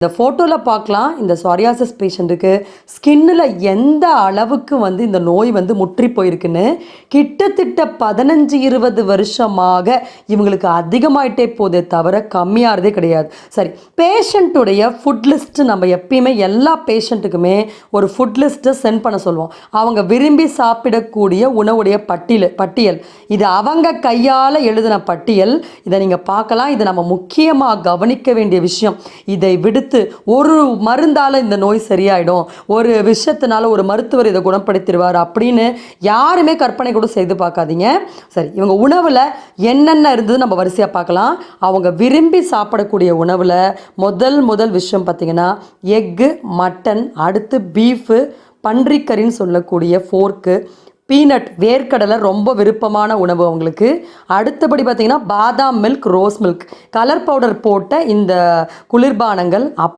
இந்த ஃபோட்டோவில் பார்க்கலாம் இந்த சொரியாசிஸ் பேஷண்ட்டுக்கு ஸ்கின்னில் எந்த அளவுக்கு இந்த நோய் முற்றி போயிருக்குன்னு. கிட்டத்தட்ட 15-20 வருஷமாக இவங்களுக்கு அதிகமாயிட்டே போதே தவிர கம்மியாகிறதே கிடையாது. சரி, பேஷண்ட்டுடைய ஃபுட் லிஸ்ட்டு நம்ம எப்பயுமே எல்லா பேஷண்ட்டுக்குமே ஒரு ஃபுட் லிஸ்ட்டை சென்ட் பண்ண சொல்லுவோம். அவங்க விரும்பி சாப்பிடக்கூடிய உணவுடைய பட்டியல் இது அவங்க கையால் எழுதின பட்டியல். இதை நீங்கள் பார்க்கலாம். இது நம்ம முக்கியமாக கவனிக்க வேண்டிய விஷயம். இதை விடுத்து ஒரு மருந்தால் இந்த நோய் சரியாயிடும், ஒரு விஷயத்தினால ஒரு மருத்துவர் இதை குணப்படுத்திடுவார் அப்படின்னு யாருமே கற்பனை கூட செய்து பார்க்காதீங்க. சரி, இவங்க உணவில் என்னென்ன இருந்தது நம்ம வரிசையாக பார்க்கலாம். அவங்க விரும்பி சாப்பிடக்கூடிய உணவில் முதல் விஷயம் பார்த்திங்கன்னா எக்கு, மட்டன், அடுத்து பீஃபு, பன்றிக்கறின்னு சொல்லக்கூடிய ஃபோர்க்கு, பீனட் வேர்க்கடலை ரொம்ப விருப்பமான உணவு அவங்களுக்கு. அடுத்தபடி பார்த்திங்கன்னா பாதாம் milk, rose milk, colour powder போட்ட இந்த குளிர்பானங்கள்.